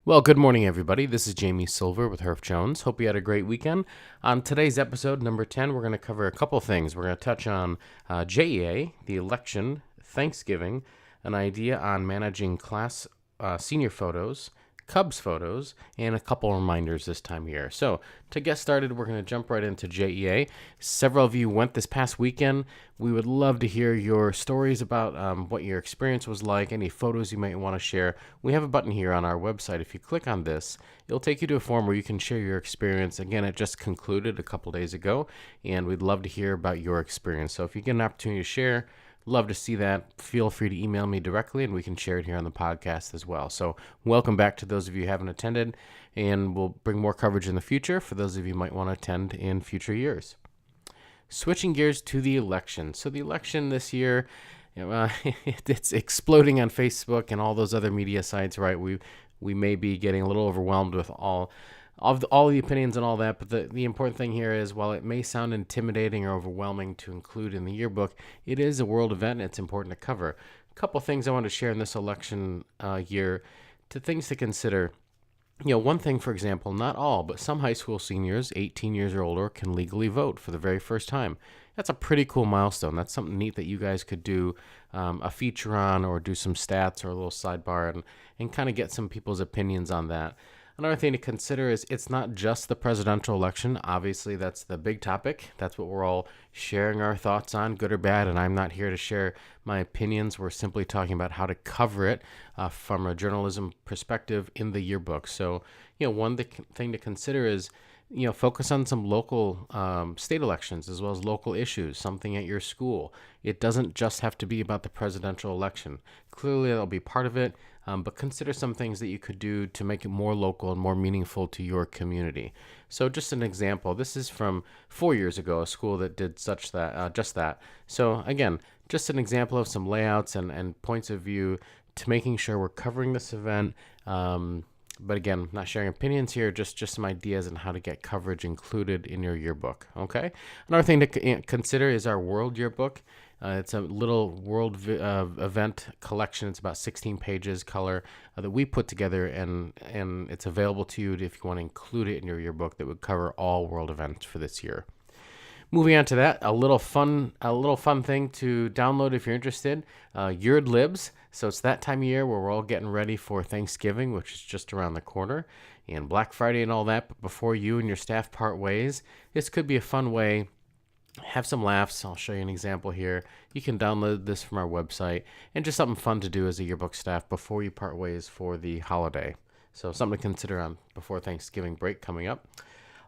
Well, good morning, everybody. This is Jamie Silver with Herf Jones. Hope you had a great weekend. On today's episode, number 10, we're going to cover a couple things. We're going to touch on JEA, the election, Thanksgiving, an idea on managing class senior photos, Cubs photos, and a couple reminders this time of year. So to get started, we're going to jump right into JEA. Several of you went this past weekend. We would love to hear your stories about what your experience was like, any photos you might want to share. We have a button here on our website. If you click on this, it'll take you to a form where you can share your experience. Again, it just concluded a couple days ago, and we'd love to hear about your experience. So if you get an opportunity to share, love to see that. Feel free to email me directly, and we can share it here on the podcast as well. So welcome back to those of you who haven't attended, and we'll bring more coverage in the future for those of you who might want to attend in future years. Switching gears to the election. So the election this year, it's exploding on Facebook and all those other media sites, right? We may be getting a little overwhelmed with all the opinions and all that, but the important thing here is, while it may sound intimidating or overwhelming to include in the yearbook, it is a world event and it's important to cover. A couple things I want to share in this election year, to things to consider. One thing, for example, not all, but some high school seniors, 18 years or older, can legally vote for the very first time. That's a pretty cool milestone. That's something neat that you guys could do a feature on, or do some stats or a little sidebar and kind of get some people's opinions on that. Another thing to consider is it's not just the presidential election. Obviously, that's the big topic. That's what we're all sharing our thoughts on, good or bad, and I'm not here to share my opinions. We're simply talking about how to cover it from a journalism perspective in the yearbook. So, one thing to consider is, focus on some local state elections as well as local issues, something at your school. It doesn't just have to be about the presidential election. Clearly, that'll be part of it, but consider some things that you could do to make it more local and more meaningful to your community. So just an example, this is from 4 years ago, a school that did just that. So again, just an example of some layouts and points of view to making sure we're covering this event. But again, not sharing opinions here, just some ideas on how to get coverage included in your yearbook, okay? Another thing to consider is our World Yearbook. It's a little world event collection. It's about 16 pages color that we put together, and it's available to you if you want to include it in your yearbook that would cover all world events for this year. Moving on to that, a little fun thing to download if you're interested. Yerd Libs. So it's that time of year where we're all getting ready for Thanksgiving, which is just around the corner, and Black Friday and all that. But before you and your staff part ways, this could be a fun way. Have some laughs. I'll show you an example here. You can download this from our website, and just something fun to do as a yearbook staff before you part ways for the holiday. So something to consider on before Thanksgiving break coming up.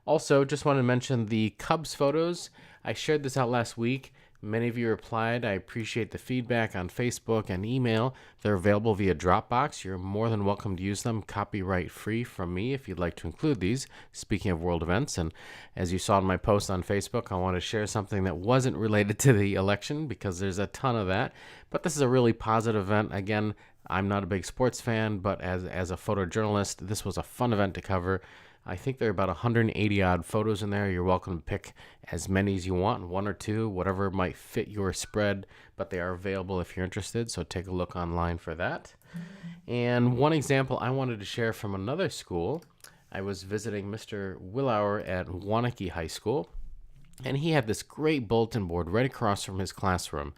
Also, just want to mention the Cubs photos. I shared this out last week. Many of you replied. I appreciate the feedback on Facebook and email. They're available via Dropbox. You're more than welcome to use them, copyright free from me, if you'd like to include these. Speaking of world events, and as you saw in my post on Facebook, I want to share something that wasn't related to the election, because there's a ton of that. But this is a really positive event. Again, I'm not a big sports fan, but as a photojournalist, this was a fun event to cover. I think there are about 180 odd photos in there. You're welcome to pick as many as you want, one or two, whatever might fit your spread, but they are available if you're interested, so take a look online for that. And one example I wanted to share from another school, I was visiting Mr. Willauer at Wanakee High School, and he had this great bulletin board right across from his classroom.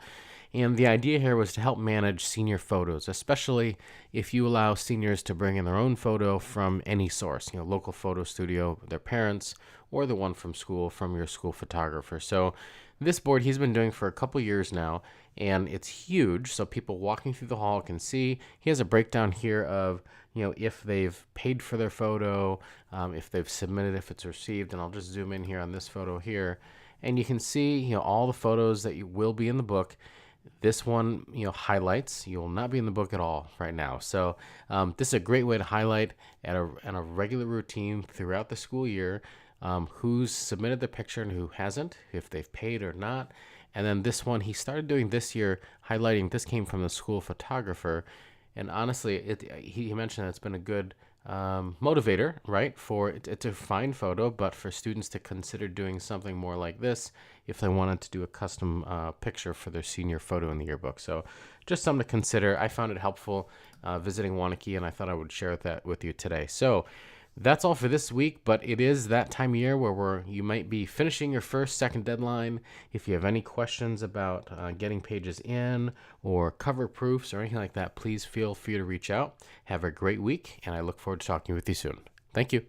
And the idea here was to help manage senior photos, especially if you allow seniors to bring in their own photo from any source, local photo studio, their parents, or the one from school, from your school photographer. So this board he's been doing for a couple years now, and it's huge, so people walking through the hall can see. He has a breakdown here of, if they've paid for their photo, if they've submitted, if it's received, and I'll just zoom in here on this photo here, and you can see, all the photos that will be in the book. This one, highlights. You will not be in the book at all right now. So this is a great way to highlight at a regular routine throughout the school year who's submitted the picture and who hasn't, if they've paid or not. And then this one, he started doing this year, highlighting. This came from the school photographer. And honestly, he mentioned that it's been a good motivator, right? It's a fine photo, but for students to consider doing something more like this if they wanted to do a custom picture for their senior photo in the yearbook. So just something to consider. I found it helpful, visiting Wanakee, and I thought I would share that with you today. So that's all for this week, but it is that time of year where you might be finishing your second deadline. If you have any questions about getting pages in or cover proofs or anything like that, please feel free to reach out. Have a great week, and I look forward to talking with you soon. Thank you.